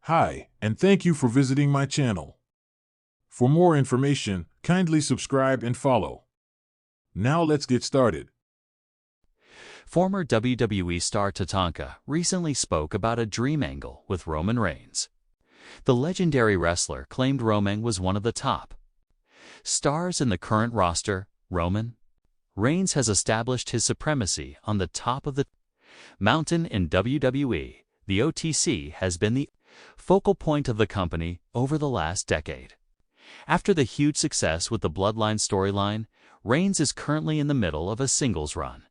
Hi, and thank you for visiting my channel. For more information, kindly subscribe and follow. Now let's get started. Former WWE star Tatanka recently spoke about a dream angle with Roman Reigns. The legendary wrestler claimed Roman was one of the top stars in the current roster. Roman Reigns has established his supremacy on the top of the mountain in WWE. The OTC has been the focal point of the company over the last decade. After the huge success with the Bloodline storyline, Reigns is currently in the middle of a singles run.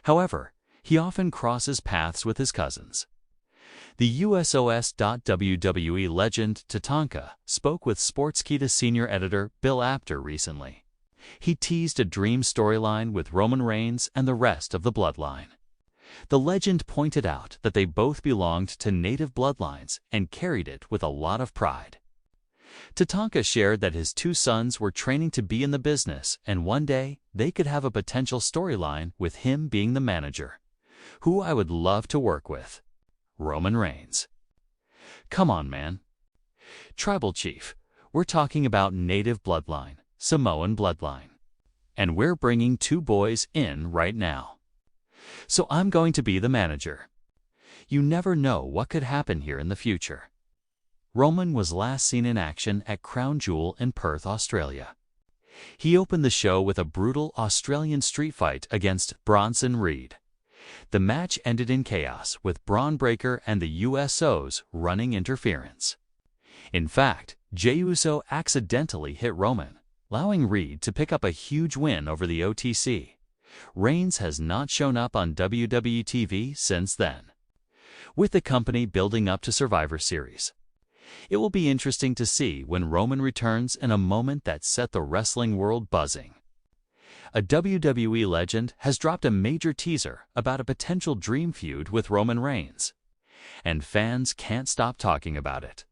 However, he often crosses paths with his cousins. The USOS.WWE legend Tatanka spoke with Sportskeeda senior editor Bill Apter recently. He teased a dream storyline with Roman Reigns and the rest of the Bloodline. The legend pointed out that they both belonged to native bloodlines and carried it with a lot of pride. Tatanka shared that his two sons were training to be in the business, and one day they could have a potential storyline with him being the manager. Who I would love to work with? Roman Reigns. Come on, man. Tribal Chief, we're talking about native bloodline, Samoan bloodline. And we're bringing two boys in right now. So I'm going to be the manager. You never know what could happen here in the future. Roman was last seen in action at Crown Jewel in Perth, Australia. He opened the show with a brutal Australian street fight against Bronson Reed. The match ended in chaos, with Braun Breaker and the USOs running interference. In fact, Jey Uso accidentally hit Roman, allowing Reed to pick up a huge win over the OTC. Reigns has not shown up on WWE TV since then, with the company building up to Survivor Series. It will be interesting to see when Roman returns in a moment that set the wrestling world buzzing. A WWE legend has dropped a major teaser about a potential dream feud with Roman Reigns, and fans can't stop talking about it.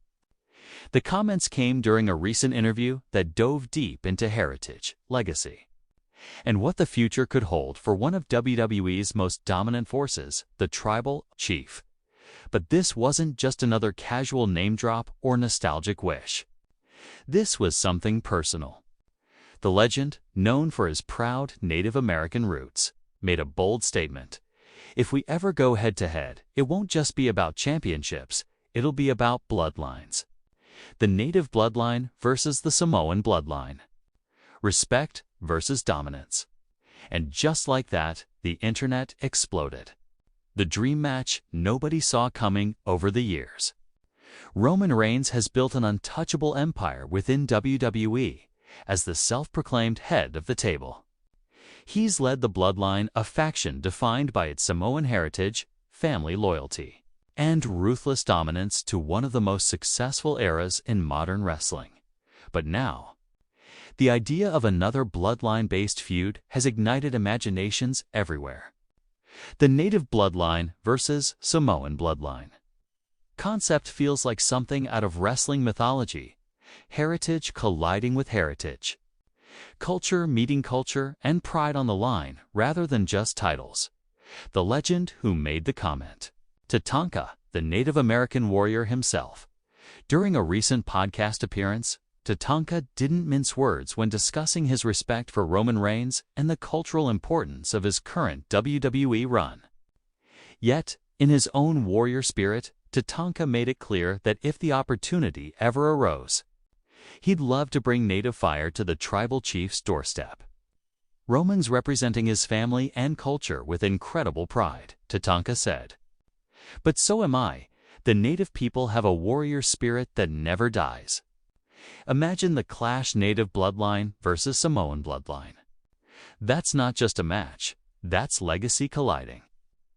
The comments came during a recent interview that dove deep into heritage, legacy, and what the future could hold for one of WWE's most dominant forces, the Tribal Chief. But this wasn't just another casual name drop or nostalgic wish. This was something personal. The legend, known for his proud Native American roots, made a bold statement. If we ever go head-to-head, it won't just be about championships, it'll be about bloodlines. The native bloodline versus the Samoan bloodline. Respect versus dominance. And just like that, the internet exploded. The dream match nobody saw coming over the years. Roman Reigns has built an untouchable empire within WWE as the self-proclaimed head of the table. He's led the Bloodline, a faction defined by its Samoan heritage, family loyalty, and ruthless dominance, to one of the most successful eras in modern wrestling. But now, the idea of another bloodline-based feud has ignited imaginations everywhere. The native bloodline versus Samoan bloodline concept feels like something out of wrestling mythology. Heritage colliding with heritage. Culture meeting culture, and pride on the line rather than just titles. The legend who made the comment, Tatanka, the Native American warrior himself. During a recent podcast appearance, Tatanka didn't mince words when discussing his respect for Roman Reigns and the cultural importance of his current WWE run. Yet, in his own warrior spirit, Tatanka made it clear that if the opportunity ever arose, he'd love to bring native fire to the Tribal Chief's doorstep. Roman's representing his family and culture with incredible pride, Tatanka said. But so am I. The native people have a warrior spirit that never dies. Imagine the clash: native bloodline versus Samoan bloodline. That's not just a match, that's legacy colliding.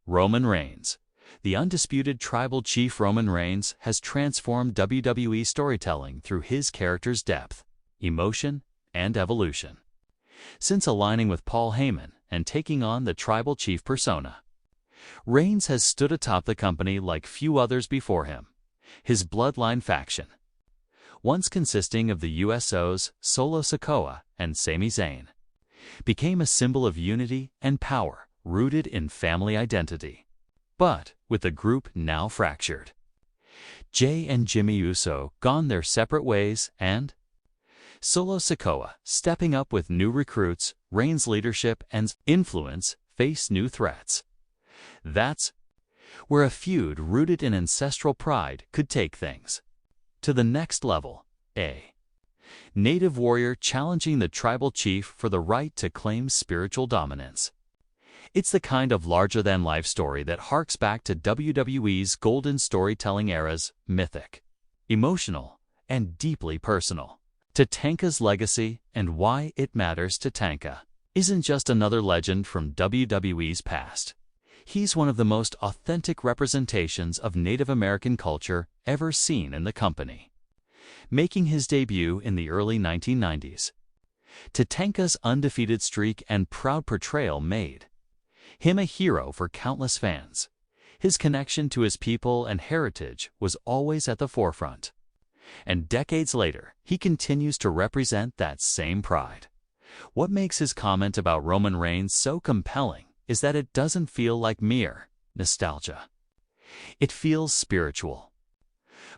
Roman Reigns. The undisputed Tribal Chief Roman Reigns has transformed WWE storytelling through his character's depth, emotion, and evolution. Since aligning with Paul Heyman and taking on the Tribal Chief persona, Reigns has stood atop the company like few others before him. His bloodline faction, once consisting of the USOs Solo Sikoa and Sami Zayn, became a symbol of unity and power rooted in family identity. But with the group now fractured, Jey and Jimmy Uso gone their separate ways, and Solo Sikoa stepping up with new recruits, Reigns' leadership and influence face new threats. That's where a feud rooted in ancestral pride could take things to the next level. A native warrior challenging the tribal chief for the right to claim spiritual dominance. It's the kind of larger-than-life story that harks back to WWE's golden storytelling era's mythic, emotional, and deeply personal. Tatanka's legacy and why it matters to Tatanka isn't just another legend from WWE's past. He's one of the most authentic representations of Native American culture ever seen in the company. Making his debut in the early 1990s, Tatanka's undefeated streak and proud portrayal made him a hero for countless fans. His connection to his people and heritage was always at the forefront. And decades later, he continues to represent that same pride. What makes his comment about Roman Reigns so compelling is that it doesn't feel like mere nostalgia. It feels spiritual.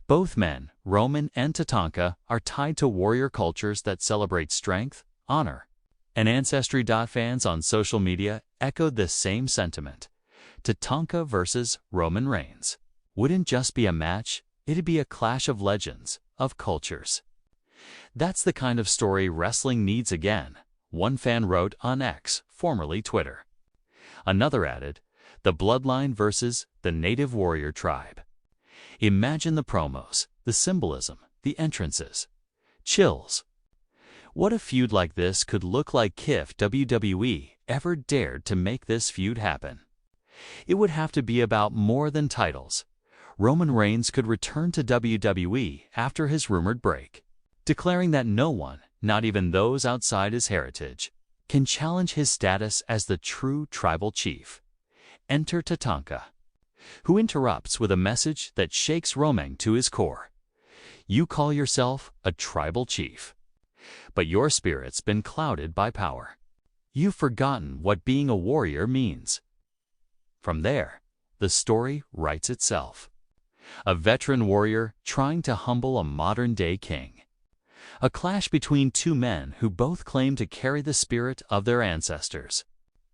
Both men, Roman and Tatanka, are tied to warrior cultures that celebrate strength, honor, and ancestry. Fans on social media echoed this same sentiment. Tatanka versus Roman Reigns wouldn't just be a match, it'd be a clash of legends, of cultures. That's the kind of story wrestling needs again, one fan wrote on X, formerly Twitter. Another added, the bloodline versus the native warrior tribe. Imagine the promos, the symbolism, the entrances. Chills. What a feud like this could look like if WWE ever dared to make this feud happen. It would have to be about more than titles. Roman Reigns could return to WWE after his rumored break, declaring that no one, not even those outside his heritage, can challenge his status as the true tribal chief. Enter Tatanka, who interrupts with a message that shakes Roman to his core. You call yourself a tribal chief, but your spirit's been clouded by power. You've forgotten what being a warrior means. From there, the story writes itself. A veteran warrior trying to humble a modern-day king. A clash between two men who both claim to carry the spirit of their ancestors.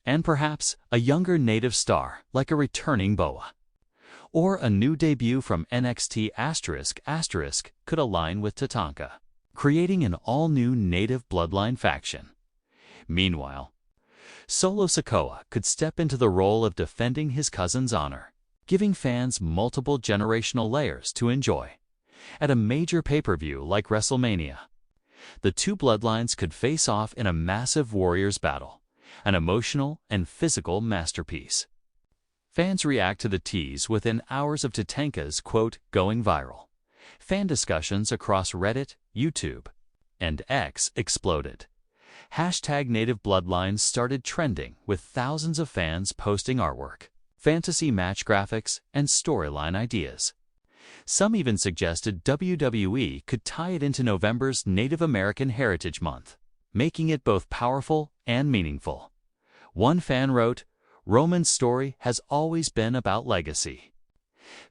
And perhaps a younger native star like a returning Boa. Or a new debut from NXT *** could align with Tatanka, creating an all-new native bloodline faction. Meanwhile, Solo Sikoa could step into the role of defending his cousin's honor, giving fans multiple generational layers to enjoy. At a major pay-per-view like WrestleMania, the two bloodlines could face off in a massive warriors battle, an emotional and physical masterpiece. Fans react to the tease within hours of Tatanka's quote going viral. Fan discussions across Reddit, YouTube, and X exploded. #Native Bloodlines started trending with thousands of fans posting artwork, fantasy match graphics, and storyline ideas. Some even suggested WWE could tie it into November's Native American Heritage Month, making it both powerful and meaningful. One fan wrote, Roman's story has always been about legacy.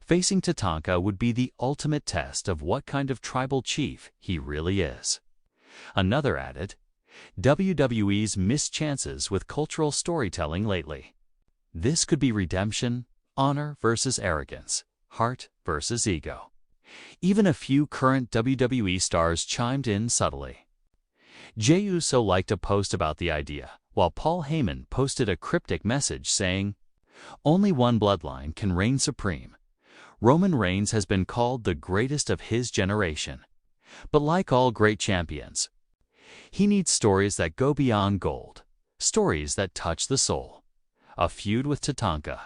Facing Tatanka would be the ultimate test of what kind of tribal chief he really is. Another added, WWE's missed chances with cultural storytelling lately. This could be redemption, honor versus arrogance, heart versus ego. Even a few current WWE stars chimed in subtly. Jey Uso liked a post about the idea, while Paul Heyman posted a cryptic message saying, only one bloodline can reign supreme. Roman Reigns has been called the greatest of his generation. But like all great champions, he needs stories that go beyond gold, stories that touch the soul. A feud with Tatanka,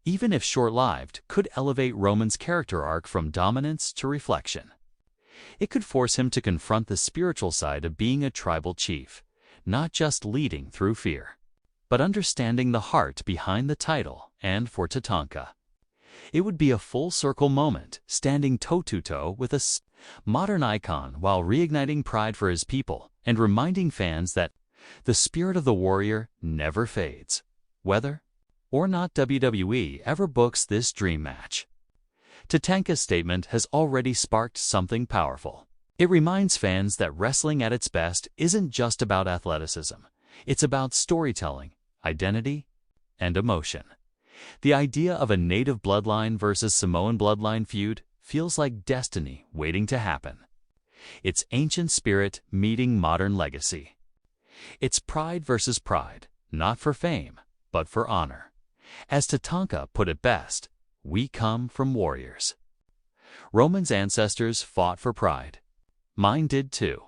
even if short-lived, could elevate Roman's character arc from dominance to reflection. It could force him to confront the spiritual side of being a tribal chief, not just leading through fear, but understanding the heart behind the title. And for Tatanka, it would be a full-circle moment, standing toe-to-toe with a modern icon while reigniting pride for his people and reminding fans that the spirit of the warrior never fades, whether or not WWE ever books this dream match. Tatanka's statement has already sparked something powerful. It reminds fans that wrestling at its best isn't just about athleticism. It's about storytelling, identity, and emotion. The idea of a native bloodline versus Samoan bloodline feud feels like destiny waiting to happen. It's ancient spirit meeting modern legacy. It's pride versus pride, not for fame, but for honor. As Tatanka put it best, we come from warriors. Roman's ancestors fought for pride. Mine did too.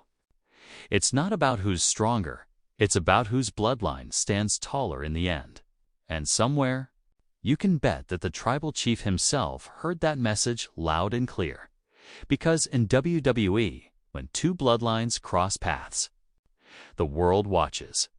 It's not about who's stronger, it's about whose bloodline stands taller in the end. And somewhere, you can bet that the tribal chief himself heard that message loud and clear. Because in WWE, when two bloodlines cross paths, the world watches.